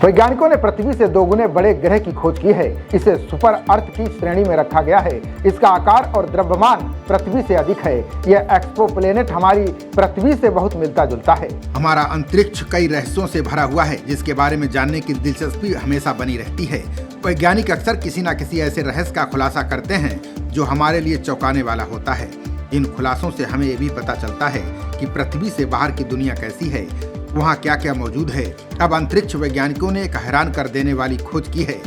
वैज्ञानिकों ने पृथ्वी से 2 गुने बड़े ग्रह की खोज की है। इसे सुपर अर्थ की श्रेणी में रखा गया है। इसका आकार और द्रव्यमान पृथ्वी से अधिक है। यह एक्सोप्लैनेट हमारी पृथ्वी से बहुत मिलता जुलता है। हमारा अंतरिक्ष कई रहस्यों से भरा हुआ है, जिसके बारे में जानने की दिलचस्पी हमेशा बनी रहती है। वैज्ञानिक अक्सर किसी न किसी ऐसे रहस्य का खुलासा करते हैं जो हमारे लिए चौंकाने वाला होता है। इन खुलासों से हमें ये भी पता चलता है कि पृथ्वी से बाहर की दुनिया कैसी है, वहाँ क्या क्या मौजूद है। अब अंतरिक्ष वैज्ञानिकों ने एक हैरान कर देने वाली खोज की है।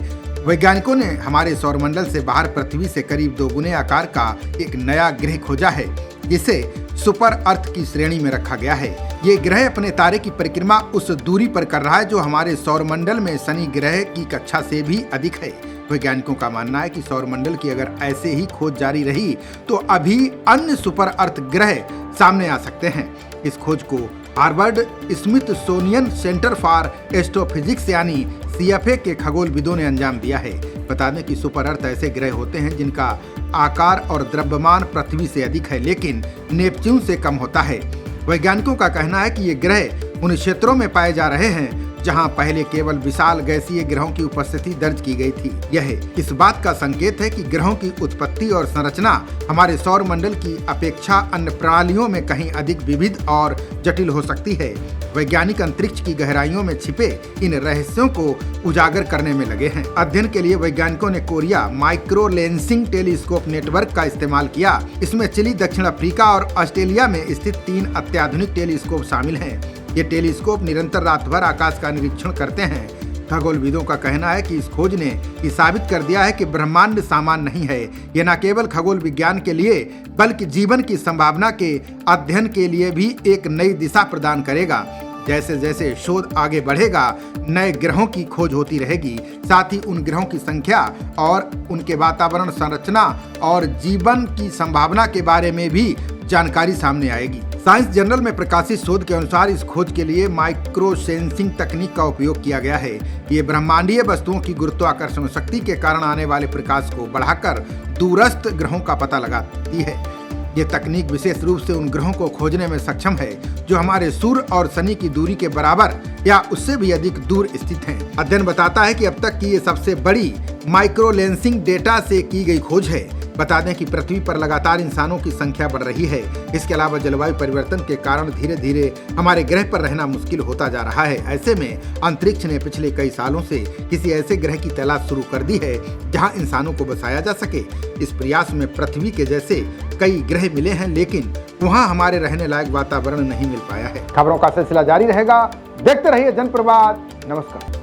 वैज्ञानिकों ने हमारे सौरमंडल से बाहर पृथ्वी से करीब 2 गुने आकार का एक नया ग्रह खोजा है, जिसे सुपर अर्थ की श्रेणी में रखा गया है। ये ग्रह अपने तारे की परिक्रमा उस दूरी पर कर रहा है जो हमारे सौरमंडल में शनि ग्रह की कक्षा से भी अधिक है। वैज्ञानिकों का मानना है कि सौरमंडल की अगर ऐसे ही खोज जारी रही तो अभी अन्य सुपर अर्थ ग्रह सामने आ सकते हैं। इस खोज को Harvard Smithsonian centre for astrophysics यानी CFA के खगोलविदों ने अंजाम दिया है। बता दें कि सुपर अर्थ ऐसे ग्रह होते हैं जिनका आकार और द्रव्यमान पृथ्वी से अधिक है, लेकिन नेपच्यून से कम होता है। वैज्ञानिकों का कहना है कि ये ग्रह उन क्षेत्रों में पाए जा रहे हैं जहां पहले केवल विशाल गैसीय ग्रहों की उपस्थिति दर्ज की गई थी। यह इस बात का संकेत है कि ग्रहों की उत्पत्ति और संरचना हमारे सौर मंडल की अपेक्षा अन्य प्रणालियों में कहीं अधिक विविध और जटिल हो सकती है। वैज्ञानिक अंतरिक्ष की गहराइयों में छिपे इन रहस्यों को उजागर करने में लगे हैं। अध्ययन के लिए वैज्ञानिकों ने Korea micro lensing telescope network का इस्तेमाल किया। इसमें चिली, दक्षिण अफ्रीका और ऑस्ट्रेलिया में स्थित 3 अत्याधुनिक टेलीस्कोप शामिल हैं। ये टेलीस्कोप निरंतर रात भर आकाश का निरीक्षण करते हैं। खगोलविदों का कहना है कि इस खोज ने ये साबित कर दिया है कि ब्रह्मांड सामान्य नहीं है। ये न केवल खगोल विज्ञान के लिए बल्कि जीवन की संभावना के अध्ययन के लिए भी एक नई दिशा प्रदान करेगा। जैसे जैसे शोध आगे बढ़ेगा, नए ग्रहों की खोज होती रहेगी। साथ ही उन ग्रहों की संख्या और उनके वातावरण, संरचना और जीवन की संभावना के बारे में भी जानकारी सामने आएगी। साइंस जर्नल में प्रकाशित शोध के अनुसार इस खोज के लिए माइक्रो सेंसिंग तकनीक का उपयोग किया गया है। ये ब्रह्मांडीय वस्तुओं की गुरुत्वाकर्षण शक्ति के कारण आने वाले प्रकाश को बढ़ाकर दूरस्थ ग्रहों का पता लगाती है। ये तकनीक विशेष रूप से उन ग्रहों को खोजने में सक्षम है जो हमारे सूर्य और शनि की दूरी के बराबर या उससे भी अधिक दूर स्थित हैं। अध्ययन बताता है कि अब तक की ये सबसे बड़ी माइक्रो लेंसिंग डेटा से की गई खोज है। बता दें कि पृथ्वी पर लगातार इंसानों की संख्या बढ़ रही है। इसके अलावा जलवायु परिवर्तन के कारण धीरे धीरे हमारे ग्रह पर रहना मुश्किल होता जा रहा है। ऐसे में अंतरिक्ष ने पिछले कई सालों से किसी ऐसे ग्रह की तलाश शुरू कर दी है जहां इंसानों को बसाया जा सके। इस प्रयास में पृथ्वी के जैसे कई ग्रह मिले हैं, लेकिन वहाँ हमारे रहने लायक वातावरण नहीं मिल पाया है। खबरों का सिलसिला जारी रहेगा। देखते रहिए जनप्रवाद। नमस्कार।